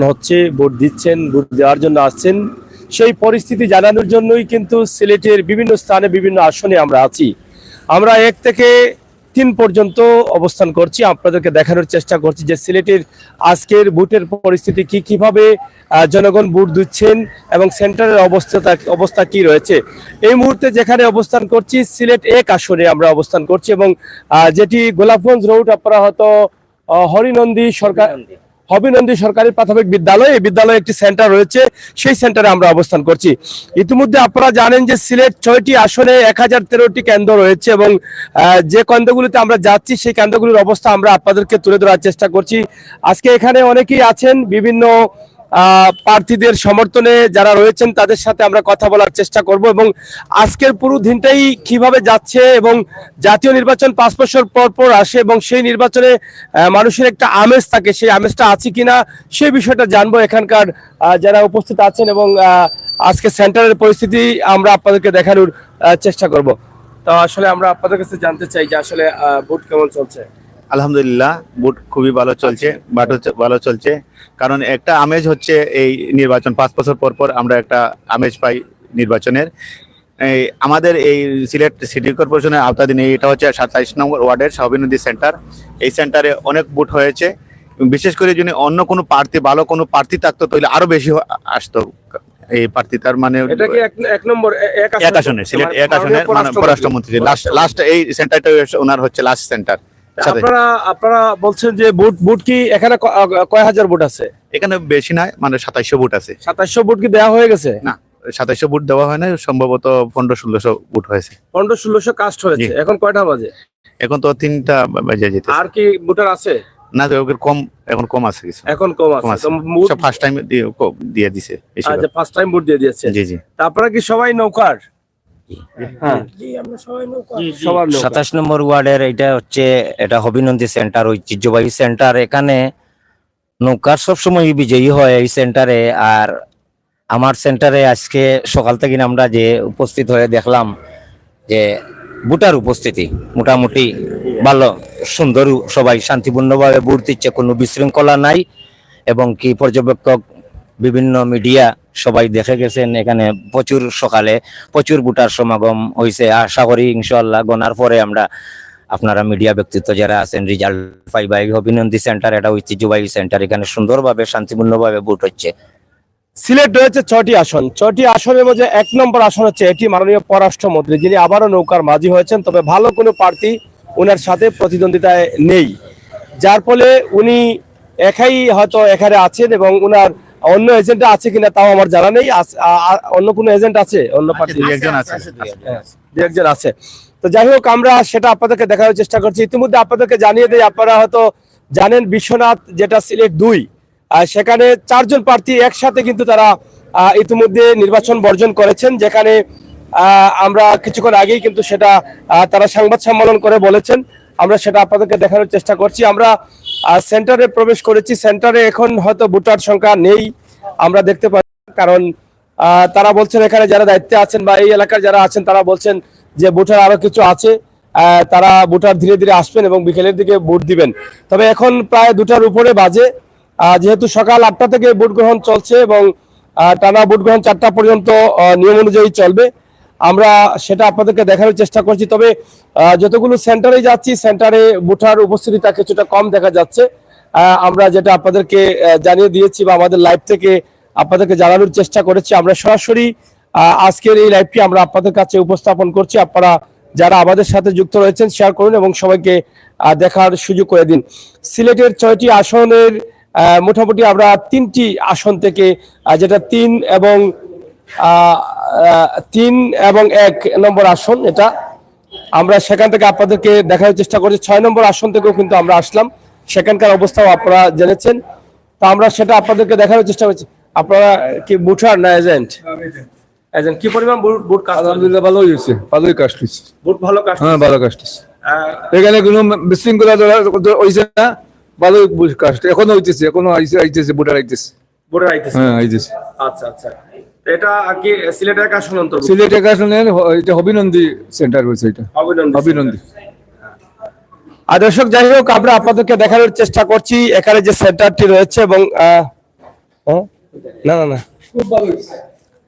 হচ্ছে, ভোট দিচ্ছেন, ভোট দেওয়ার জন্য আসছেন, সেই পরিস্থিতি জানানোর জন্যই কিন্তু সিলেটের বিভিন্ন স্থানে বিভিন্ন আসনে আমরা আছি। আমরা 1 থেকে 3 পর্যন্ত অবস্থান করছি, আপনাদেরকে দেখানোর চেষ্টা করছি যে সিলেটের আজকের ভোটের পরিস্থিতি কি, কিভাবে জনগণ ভোট দিচ্ছেন এবং সেন্টারের অবস্থা কি রয়েছে। এই মুহূর্তে যেখানে অবস্থান করছি সিলেট 1 আসনে আমরা অবস্থান করছি এবং যেটি গোলাপগঞ্জ রোড, আপনারা হয়তো হবিনন্দী সরকারি প্রাথমিক বিদ্যালয়, এই বিদ্যালয়ে একটি সেন্টার রয়েছে, সেই সেন্টারে আমরা অবস্থান করছি। ইতিমধ্যে আপনারা জানেন যে সিলেট 6টি আসনে 1013টি কেন্দ্র রয়েছে এবং যে কেন্দ্রগুলিতে আমরা যাচ্ছি সেই কেন্দ্রগুলির অবস্থা আমরা আপনাদেরকে তুলে ধরার চেষ্টা করছি। আজকে এখানে অনেকেই আছেন, বিভিন্ন প্রার্থীদের সমর্থনে যারা রয়েছেন তাদের সাথে আমরা কথা বলার চেষ্টা করব এবং আজকের পুরো দিনটাই কিভাবে যাচ্ছে এবং জাতীয় নির্বাচন 5 বছর পর পর আসে এবং সেই নির্বাচনে মানুষের একটা আমেজ থাকে, সেই আমেজটা আছে কিনা সেই বিষয়টা জানবো এখানকার যারা উপস্থিত আছেন এবং আজকে সেন্টারের পরিস্থিতি আমরা আপনাদেরকে দেখানোর চেষ্টা করব। তো আসলে আমরা আপনাদের কাছে জানতে চাই যে আসলে ভোট কেমন চলছে। আলহামদুলিল্লাহ, ভোট খুবই ভালো চলছে, ভালো চলছে। কারণ একটা আমেজ হচ্ছে এই নির্বাচন, 5 বছর পর পর আমরা একটা আমেজ পাই নির্বাচনের। আমাদের এই সিলেট সিটি কর্পোরেশনের আওতাধীন এটা হচ্ছে 27 নম্বর ওয়ার্ডের হবিনন্দী সেন্টার। এই সেন্টারে অনেক ভোট হয়েছে, বিশেষ করে যদি অন্য কোনো প্রার্থী, ভালো কোনো প্রার্থী থাকতো তাহলে আরো বেশি আসতো। এই প্রার্থী তার মানে এটা কি এক নম্বর এক আসনে, সিলেট 1 আসনের পররাষ্ট্রমন্ত্রী লাস্ট এই সেন্টারটা ওনার হচ্ছে লাস্ট সেন্টার। আপনারা বলছেন যে ভোট কি এখানে কয় হাজার ভোট আছে? এখানে বেশি নয়, মানে 2700 ভোট আছে। 2700 ভোট কি দেওয়া হয়ে গেছে? না, 2700 ভোট দেওয়া হয় না, সম্ভবত 1500-1600 ভোট হয়েছে। 1500-1600 কাস্ট হয়েছে। এখন কয়টা বাজে? এখন তো 3টা বাজে যেতে। আর কি ভোটার আছে? না, কম, এখন কম আছে কিছু। এখন কম আছে। সব ফার্স্ট টাইম দিয়ে দিছে। আচ্ছা, ফার্স্ট টাইম ভোট দিয়ে দিয়েছে। জি জি। তা আপনারা কি সবাই নৌকার? হ্যাঁ, 27 নম্বর ওয়ার্ডের এটা হবিনন্দী সেন্টার, ঐতিহ্যবাহী সেন্টার। এখানে নৌকার সবসময় বিজয়ী হয় এই সেন্টারে। আর আমার সেন্টারে আজকে সকাল থেকে আমরা যে উপস্থিত হয়ে দেখলাম যে ভোটার উপস্থিতি মোটামুটি ভালো, সুন্দর, সবাই শান্তিপূর্ণভাবে ভোট দিচ্ছে, কোনো বিশৃঙ্খলা নাই। এবং কি পর্যবেক্ষক, বিভিন্ন মিডিয়া সবাই দেখে গেছেন এখানে সকালে প্রচুর ভোটার সমাগম হয়েছে। আশা করি ইনশাআল্লাহ গণার পরে আমরা আপনারা মিডিয়া ব্যক্তিত্ব যারা আছেন রেজাল্ট পাইবা। অভিনন্দী সেন্টার এটা ঐতিহ্যবাহী সেন্টার, এখানে সুন্দরভাবে শান্তিপূর্ণভাবে ভোট হচ্ছে। সিলেট রয়েছে 6টি আসন, 6টি আসনের মধ্যে 1 নম্বর আসন হচ্ছে এটি মাননীয় পররাষ্ট্রমন্ত্রী, যিনি আবারও নৌকার মাঝি হয়েছেন। তবে ভালো কোনো প্রার্থী ওনার সাথে প্রতিদ্বন্দ্বিতায় নেই, যার ফলে উনি একাই হয়তো এখানে আছেন এবং ওনার অন্য এজেন্ট আছে কিনা তাও আমার জানা নেই। অন্য কোনো এজেন্ট আছে? অন্য প্রার্থী একজন আছে। তো যাই হোক, আমরা সেটা আপনাদেরকে দেখানোর চেষ্টা করছি। ইতিমধ্যে আপনাদেরকে জানিয়ে দেই, আপনারা হয়তো জানেন বিশ্বনাথ যেটা সিলেট 2, সেখানে 4 জন প্রার্থী একসাথে কিন্তু তারা ইতিমধ্যে নির্বাচন বর্জন করেছেন, যেখানে আমরা কিছুক্ষণ আগেই কিন্তু সেটা তারা সংবাদ সম্মেলন করে বলেছেন। আমরা সেটা আপনাদেরকে দেখানোর চেষ্টা করছি। আমরা সেন্টারে প্রবেশ করেছি, সেন্টারে এখন হয়তো ভোটার সংখ্যা নেই আমরা দেখতে পাই, কারণ তারা বলছেন এখানে যারা দায়িত্বে আছেন বা এই এলাকার যারা আছেন তারা বলছেন যে ভোটার আরো কিছু আছে, তারা ভোটার ধীরে ধীরে আসবেন এবং বিকেলের দিকে ভোট দিবেন। তবে এখন প্রায় 2টার উপরে বাজে, যেহেতু সকাল 8টা থেকে ভোট গ্রহণ চলছে এবং টানা ভোট গ্রহণ 4টা পর্যন্ত নিয়ম অনুযায়ী চলবে। আমরা সেটা আপনাদেরকে দেখানোর চেষ্টা করছি। তবে যতগুলো সেন্টারে যাচ্ছি, সেন্টারে ভোটার উপস্থিতিটা কিছুটা কম দেখা যাচ্ছে। আমরা যেটা আপনাদেরকে জানিয়ে দিয়েছি বা আমাদের লাইভ থেকে আপনাদেরকে জানানোর চেষ্টা করেছি, আমরা সরাসরি আজকের এই লাইভটি আমরা আপনাদের কাছে উপস্থাপন করছি। আপনারা যারা আমাদের সাথে যুক্ত রয়েছেন শেয়ার করুন এবং সবাইকে দেখার সুযোগ করে দিন। সিলেটের 6টি আসনের মোটামুটি আমরা 3টি আসন থেকে, যেটা 3 এবং 1 নম্বর আসন, এটা আমরা সেখান থেকে আপনাদেরকে দেখার চেষ্টা করছি। 6 নম্বর আসন থেকেও কিন্তু আমরা আসলাম, সেখানকার অবস্থাও আপনারা জেনেছেন। তো আমরা সেটা আপনাদেরকে দেখানোর চেষ্টা করছি। আপনারা কি ভোটার না এজেন্ট? এজেন্ট। কি পরিমাণ ভোট কাস্ট? আলহামদুলিল্লাহ ভালোই হয়েছে, ভালোই কাস্ট হয়েছে। ভোট ভালো কাস্ট? হ্যাঁ, ভালো কাস্ট হয়েছে। এখানে কোনো বিশৃঙ্খলা হয়েছে না, ভালোই কাস্ট এখনো হইতেছে, এখনো আইতেছে ভোটার আইতেছে। হ্যাঁ, আইতেছে। আচ্ছা আচ্ছা, এটা কি সিলেট 1 আসন অন্তর্ভুক্ত? সিলেট 1 আসনের এটা হবিনন্দী সেন্টার হয়েছে, এটা হবিনন্দী। দর্শক, যাই হোক, আমরা আপনাদেরকে দেখানোর চেষ্টা করছি এখানে যে সেন্টারটি রয়েছে এবং হ্যাঁ? না না না,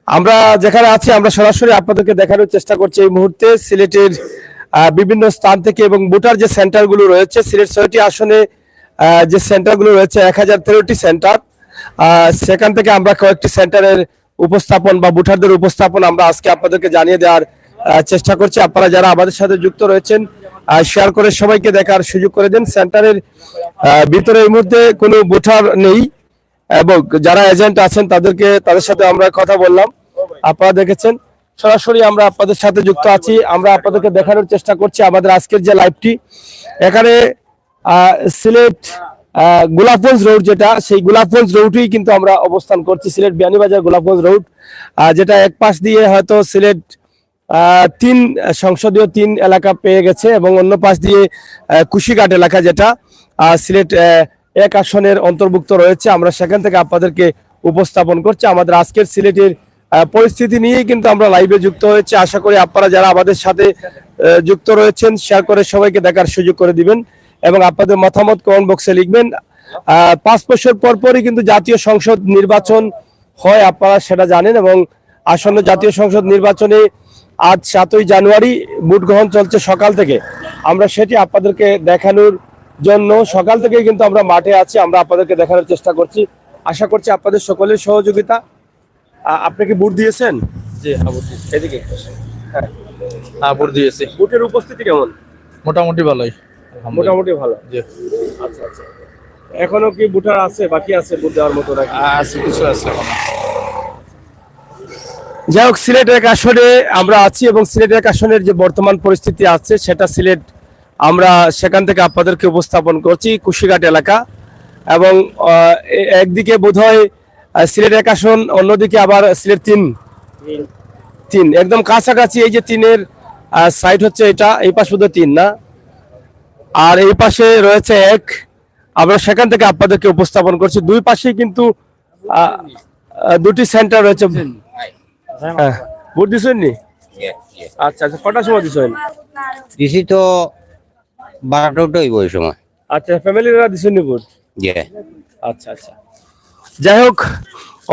আমরা যেখানে আছি আমরা সরাসরি আপনাদেরকে দেখানোর চেষ্টা করছি এই মুহূর্তে সিলেটের বিভিন্ন স্থান থেকে, এবং ভোটার যে সেন্টারগুলো রয়েছে সিলেট 6টি আসনে যে সেন্টারগুলো রয়েছে 1013টি সেন্টার, সেখান থেকে আমরা কয়েকটি সেন্টারের উপস্থাপন বা ভোটারদের উপস্থাপন আমরা আজকে আপনাদেরকে জানিয়ে দেওয়ার চেষ্টা করছি। আপনারা যারা আমাদের সাথে যুক্ত রয়েছেন শেয়ার করে সবাইকে দেখার সুযোগ করে দেন। সেন্টারের ভিতরে এই মুহূর্তে কোনো ভোটার নেই, এবং যারা এজেন্ট আছেন তাদের সাথে আমরা কথা বললাম। আপনারা দেখেছেন সরাসরি আমরা আপনাদের সাথে যুক্ত আছি, আমরা আপনাদেরকে দেখানোর চেষ্টা করছি আমাদের আজকের যে লাইভটি। এখানে সিলেট গোলাপগঞ্জ রোড, যেটা সেই গোলাপগঞ্জ রোডই কিন্তু আমরা অবস্থান করছি, সিলেট বিয়ানীবাজার গোলাপগঞ্জ রোড, যেটা এক পাশ দিয়ে হয়তো সিলেট 3 সংসদীয় 3 এলাকা পেয়ে গেছে, এবং অন্য পাশ দিয়ে কুশিঘাট এলাকা, যেটা সিলেট 1 আসনের অন্তর্ভুক্ত রয়েছে। আমরা সেখান থেকে আপনাদেরকে উপস্থাপন করছি আমাদের আজকের সিলেটের পরিস্থিতি নিয়েই কিন্তু আমরা লাইভে যুক্ত হয়েছে। আশা করি আপনারা যারা আমাদের সাথে যুক্ত রয়েছেন শেয়ার করে সবাইকে দেখার সুযোগ করে দিবেন, এবং আপনাদের মতামত কমেন্ট বক্সে লিখবেন। 5 বছর পর পরই কিন্তু জাতীয় সংসদ নির্বাচন হয়, আপনারা সেটা জানেন, এবং আসন্ন জাতীয় সংসদ নির্বাচনে আজ 7ই জানুয়ারি ভোট গ্রহণ চলছে সকাল থেকে। আমরা সেটি আপনাদেরকে দেখানোর জন্য সকাল থেকে কিন্তু আমরা মাঠে আছি, আমরা আপনাদেরকে দেখানোর চেষ্টা করছি। আশা করছি আপনাদের সকলের সহযোগিতা। আপনি কি ভোট দিয়েছেন? জি হ্যাঁ ভোট দিয়েছি। এদিকে হ্যাঁ, হ্যাঁ ভোট দিয়েছি, ভোটের উপস্থিতি কেমন? মোটামুটি ভালোই। মোটামুটি ভালো। জি আচ্ছা আচ্ছা, এখনো কি ভোটার আছে, বাকি আছে ভোট দেওয়ার মতো নাকি? আছে, কিছু আছে এখন। যাই হোক, সিলেট 1 আসনে আমরা আছি, এবং সিলেট 1 আসনের যে বর্তমান পরিস্থিতি আছে সেটা সিলেট আমরা সেখান থেকে আপনাদেরকে উপস্থাপন করছি, কুশিঘাট এলাকা। এবং একদিকে বোধহয় সিলেট 1 আসন, অন্যদিকে আবার সিলেট 3 একদম কাছাকাছি। এই যে 3-এর সাইড হচ্ছে এটা, এই পাশ শুধু 3 না, আর এই পাশে রয়েছে 1। আমরা সেখান থেকে আপনাদেরকে উপস্থাপন করছি। দুই পাশেই কিন্তু 2টি সেন্টার রয়েছে। হ্যাঁ, ভোট দিচ্ছেন নি? আচ্ছা আচ্ছা, কটার সময় দিচ্ছেন? দিছি তো 12টা হইব ওই সময়। আচ্ছা, ফ্যামিলিরা দিচ্ছেন নি ভোট? জি আচ্ছা আচ্ছা, যাই হোক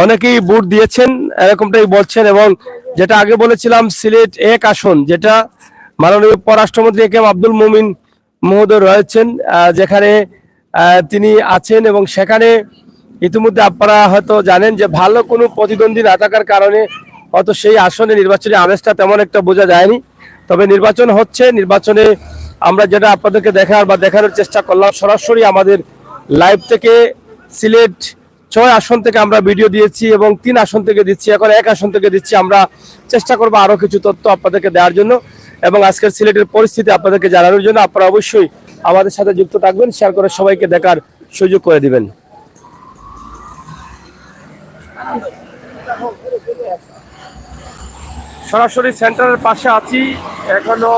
অনেকেই ভোট দিয়েছেন এরকমটাই বলছেন। এবং যেটা আগে বলেছিলাম সিলেট 1 আসন, যেটা মাননীয় পররাষ্ট্রমন্ত্রী এ কে এম আব্দুল মোমিন মহোদয় রয়েছেন, যেখানে তিনি আছেন, এবং সেখানে ইতিমধ্যে আপনারা হয়তো জানেন যে ভালো কোনো প্রতিদ্বন্দ্বী না থাকার কারণে হয়তো সেই আসনে নির্বাচনী আমেজটা তেমন একটা বোঝা যায়নি। তবে নির্বাচন হচ্ছে, নির্বাচনে আমরা যেটা আপনাদেরকে দেখানোর চেষ্টা করলাম সরাসরি আমাদের লাইভ থেকে সিলেট 6 আসন থেকে আমরা ভিডিও দিয়েছি, এবং 3 আসন থেকে দিচ্ছি, এখন 1 আসন থেকে দিচ্ছি। আমরা চেষ্টা করবো আরো কিছু তথ্য আপনাদেরকে দেওয়ার জন্য, এবং আজকের সিলেটের পরিস্থিতি আপনাদেরকে জানানোর জন্য। আপনারা অবশ্যই আমাদের সাথে যুক্ত থাকবেন, শেয়ার করে সবাইকে দেখার সুযোগ করে দিবেন। সরাসরি সেন্টারের পাশে আছি, এখনো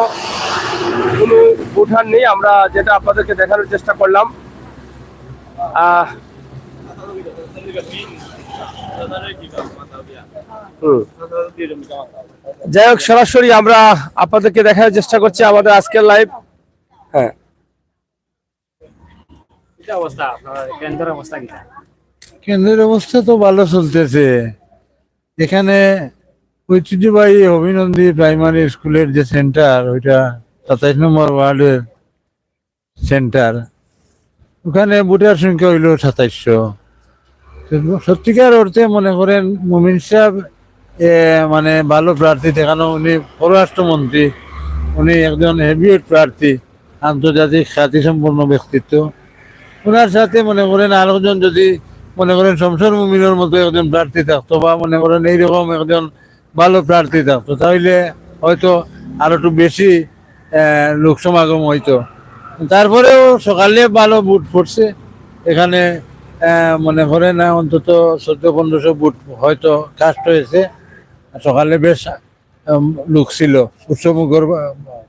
কোনো ভোটার নেই। আমরা যেটা আপনাদেরকে দেখানোর চেষ্টা করলাম, যাই হোক সরাসরি আমরা আপনাদেরকে দেখানোর চেষ্টা করছি আমাদের আজকের লাইভ। হ্যাঁ, কেন্দ্রের অবস্থা তো ভালো চলতেছে। এখানে ঐতিহ্যবাহী অভিনন্দী প্রাইমারি স্কুলের যে সেন্টার, ওইটা 27 নম্বর ওয়ার্ডের সেন্টার, ওখানে ভোটার সংখ্যা হইল 2700। সত্যিকার অর্থে মনে করেন মুমিন সাহেব মানে ভালো প্রার্থী দেখানো। উনি পররাষ্ট্রমন্ত্রী, উনি একজন হেভিওয়েট প্রার্থী, আন্তর্জাতিক খ্যাতিসম্পন্ন ব্যক্তিত্ব। ওনার সাথে মনে করেন আরেকজন যদি মনে করেন শমসর মুমিনের মতো একজন প্রার্থী থাকতো, বা মনে করেন এইরকম একজন ভালো প্রার্থী থাকতো, তাহলে হয়তো আরো একটু বেশি লোক সমাগম হইতো। তারপরেও সকালে ভালো বুট পড়ছে এখানে। মনে করেন অন্তত 1400-1500 বুট হয়তো কাস্ট হয়েছে। সকালে বেশ লোক ছিল, উৎসবমুখর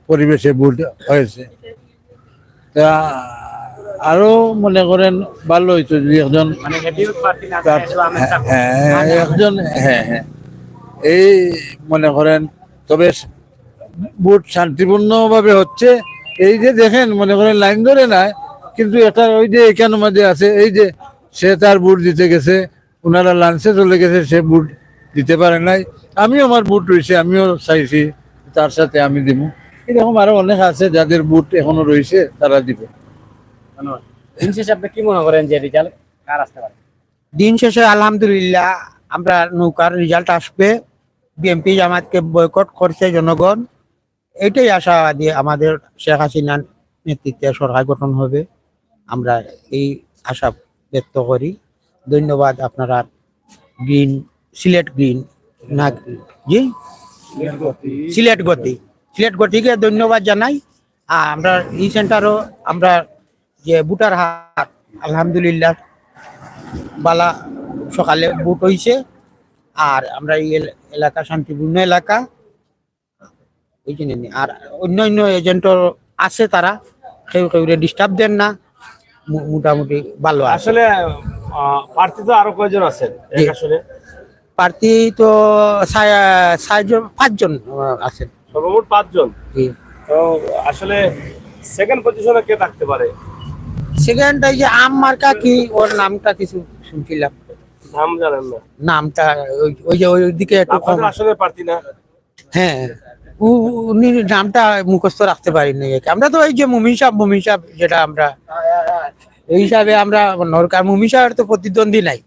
পরিবেশে বুট হয়েছে। তা আরো মনে করেন ভালো হইতো যদি একজন এই মনে করেন। তবে ভোট শান্তিপূর্ণ ভাবে হচ্ছে। এই যে দেখেন মনে করেন লাইন ধরে না, কিন্তু এটা ওই যে এখানে মাঝে আছে, এই যে সে তার ভোট দিতে গেছে, ওনারা লাঞ্চে চলে গেছে, সে বুট দিতে পারে নাই। আমিও আমার বুট রয়েছে, আমিও চাইছি তার সাথে আমি দিব। এরকম আরো অনেক আছে যাদের বুট এখনো রয়েছে, তারা দিব। দিন শেষে আপনি কি মনে করেন যে রেজাল্ট কার আসতে পারে? দিন শেষে আলহামদুলিল্লাহ আমরা নৌকার রেজাল্ট আসবে। বিএনপি জামাতকে বয়কট করছে জনগণ, এটাই আশাবাদী। আমাদের শেখ হাসিনার নেতৃত্বে সরকার গঠন হবে, আমরা এই আশা ব্যক্ত করি। ধন্যবাদ আপনারা গ্রিন, সিলেট গ্রিন না জি সিলেট গতিকে ধন্যবাদ জানাই। আর আমরা এই সেন্টারও আমরা যে বুটার হাট আলহামদুলিল্লাহ বালা সকালে বুট হয়েছে। আর আমরা এই এলাকা শান্তিপূর্ণ এলাকা, ওই জন্য আর অন্য এজেন্টর আছে, তারা কেউ ডিস্টার্ব দেন না, মোটামুটি ভালো আছে। আসলে প্রার্থী তো আরো কয়জন আছেন এক আসনে? প্রার্থী তো 5 জন আছেন। সর্বমোট 5 জন। জি। তো আসলে সেকেন্ড পজিশনে কে থাকতে পারে? সেকেন্ড এই যে আম মার্কা, কি ওর নামটা কিছু শুনছিলাম, নাম জানেন না? নামটা ওই যে ওইদিকে একটু কম। আপনাদের আসলে প্রার্থী না? হ্যাঁ, উনি নামটা মুখস্থ রাখতে পারিনি। আমরা তো এই যে মুমিন সাহেব যেটা আমরা এই হিসাবে আমরা নরকার মুমিন সাহেবের তো প্রতিদ্বন্দ্বী নাই।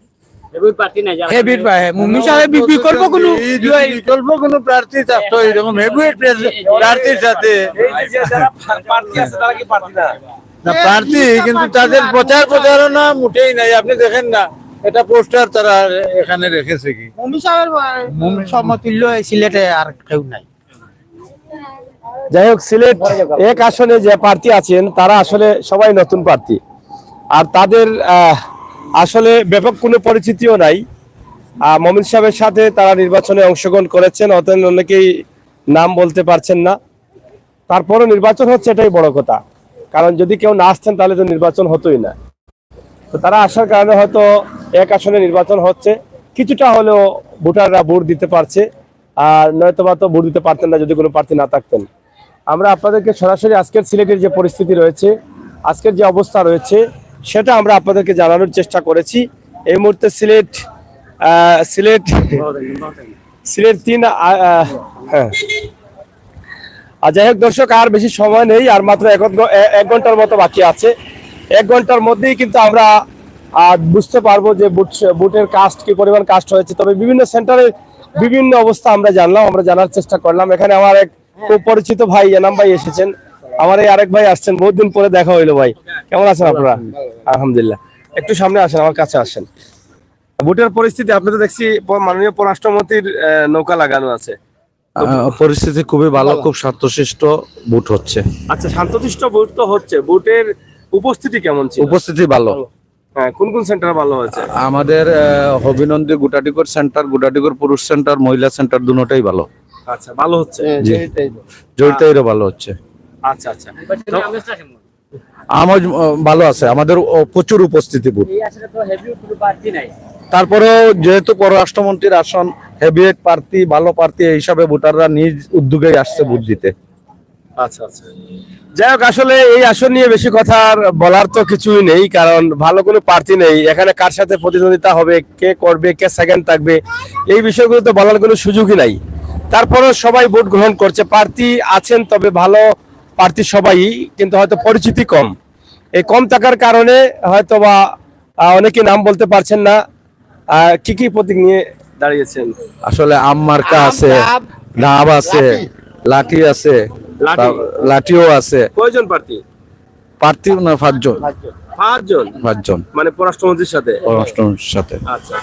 হেভির মুমিন সাহেব বিকল্প কোনো প্রার্থী থাকতো এরকম হেভিওয়েট প্রার্থীর সাথে এই যে যারা প্রার্থী আছে তারা কি প্রার্থী না? না, প্রার্থী কিন্তু তাদের প্রচারণা মোটেই নাই। আপনি দেখেন না, এটা পোস্টার তারা এখানে রেখেছে কি? মুমিন সাহেবের সমতুল্য এই সিলেটে আর কেউ নাই। যাই হোক, সিলেট এক আসনে যে প্রার্থী আছেন তারা আসলে সবাই নতুন প্রার্থী, আর তাদের আসলে ব্যাপক কোনো পরিচিতিও নাই। মমিন সাহেবের সাথে তারা নির্বাচনে অংশগ্রহণ করেছেন, অতএব অনেকেই নাম বলতে পারছেন না। তারপরও নির্বাচন হচ্ছে, এটাই বড় কথা। কারণ যদি কেউ না আসতেন তাহলে তো নির্বাচন হতোই না। তো তারা আসার কারণে হয়তো এক আসনে নির্বাচন হচ্ছে, কিছুটা হলেও ভোটাররা ভোট দিতে পারছে, আর নয়তোবা তো ভোট দিতে পারতেন না যদি কোনো প্রার্থী না থাকতেন। আমরা আপনাদেরকে সরাসরি আজকের সিলেটের যে পরিস্থিতি রয়েছে, আজকের যে অবস্থা রয়েছে, সেটা আমরা আপনাদেরকে জানানোর চেষ্টা করেছি। এই মুহূর্তে সিলেট 3 হ্যাঁ। আর যাই হোক দর্শক, আর বেশি সময় নেই, আর মাত্র 1 ঘন্টার মতো বাকি আছে। 1 ঘন্টার মধ্যেই কিন্তু আমরা বুঝতে পারবো যে বুটের কাস্ট কি পরিমাণ কাস্ট হয়েছে। তবে বিভিন্ন সেন্টারের বিভিন্ন অবস্থা আমরা জানার চেষ্টা করলাম। এখানে আমার এক খুব পরিচিত ভাই এনাম ভাই এসেছেন, আমার এই আরেক ভাই আসছেন, বহুত দিন পরে দেখা হইলো। ভাই কেমন আছেন আপনারা? আলহামদুলিল্লাহ। একটু সামনে আসেন, আমার কাছে আসেন। বুটের পরিস্থিতি আপনি তো দেখছি মাননীয় পররাষ্ট্রমন্ত্রীর নৌকা লাগানো আছে। পরিস্থিতি খুবই ভালো, খুব শান্তশিষ্ট বুট হচ্ছে। আচ্ছা, শান্তশিষ্ট বুট তো হচ্ছে, বুটের উপস্থিতি কেমন ছিল? উপস্থিতি ভালো। হ্যাঁ, কোন কোন সেন্টার ভালো হয়েছে? আমাদের হবিনন্দী গুটাটিকর সেন্টার, গুটাটিকর পুরুষ সেন্টার, মহিলা সেন্টার দুটোটাই ভালো। আচ্ছা, ভালো হচ্ছে। জি, জয়িতাইরও ভালো হচ্ছে। আচ্ছা আচ্ছা, আমার ভালো আছে, আমাদের প্রচুর উপস্থিতি বুট। তারপরেও যেহেতু পররাষ্ট্রমন্ত্রীর আসন, হেভিওয়েট প্রার্থী, ভালো প্রার্থী, এই হিসাবে ভোটাররা নিজ উদ্যোগেই আসছে ভোট দিতে। আচ্ছা আচ্ছা, যাই হোক, আসলে এই আসন নিয়ে বেশি কথা বলার তো কিছুই নেই, কারণ ভালো কোনো প্রার্থী নেই এখানে। কার সাথে প্রতিদ্বন্দ্বিতা হবে, কে করবে, কে সেকেন্ড থাকবে, এই বিষয়গুলো তো বলার কোনো সুযোগই নাই। তারপরেও সবাই ভোট গ্রহণ করছে, প্রার্থী আছেন, তবে ভালো প্রার্থী সবাই, কিন্তু হয়তো পরিচিতি কম। এই কম থাকার কারণে হয়তো বা অনেকে নাম বলতে পারছেন না। কি কি প্রতীক নিয়ে দাঁড়িয়েছেন? আসলে আম মার্কা আছে, ডাব আছে, লাঠি আছে, লাঠিও আছে। কয়জন প্রার্থী? প্রার্থী না 5 জন। 5 জন, মানে পররাষ্ট্রমন্ত্রীর সাথে? পররাষ্ট্রমন্ত্রীর সাথে। আচ্ছা,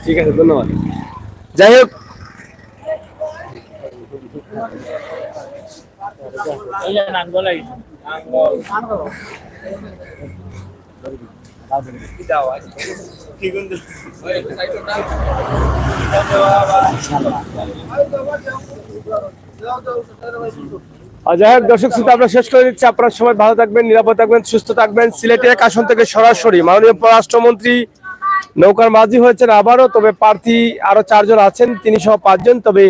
ঠিক আছে, ধন্যবাদ। যাই হোক, যাই হোক দর্শক শ্রোতা, আমরা শেষ করে দিচ্ছি। আপনারা সবাই ভালো থাকবেন, নিরাপদ থাকবেন, সুস্থ থাকবেন। সিলেটে এক আসন থেকে সরাসরি মাননীয় পররাষ্ট্রমন্ত্রী নৌকার মাঝি হয়েছেন আবারও, তবে প্রার্থী আরো 4 জন আছেন, তিনি সহ 5 জন। তবে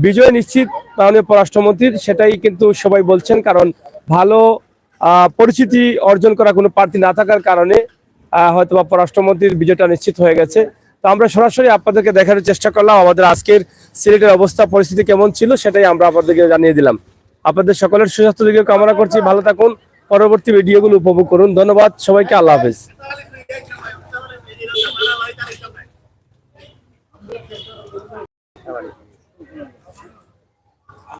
বিজয় নিশ্চিত মাননীয় পররাষ্ট্রমন্ত্রীর, সেটাই কিন্তু সবাই বলছেন। কারণ ভালো পরিচিতি অর্জন করা কোনো প্রার্থী না থাকার কারণে হয়তোবা পররাষ্ট্রমন্ত্রীর বিজয়টা নিশ্চিত হয়ে গেছে। তো আমরা সরাসরি আপনাদেরকে দেখানোর চেষ্টা করলাম আমাদের আজকের সিলেটের অবস্থা পরিস্থিতি কেমন ছিল, সেটাই আমরা আপনাদেরকে জানিয়ে দিলাম। আপনাদের সকলের সুস্বাস্থ্য দিকে কামনা করছি, ভালো থাকুন, পরবর্তী ভিডিওগুলো উপভোগ করুন। ধন্যবাদ সবাইকে, আল্লাহ হাফেজ।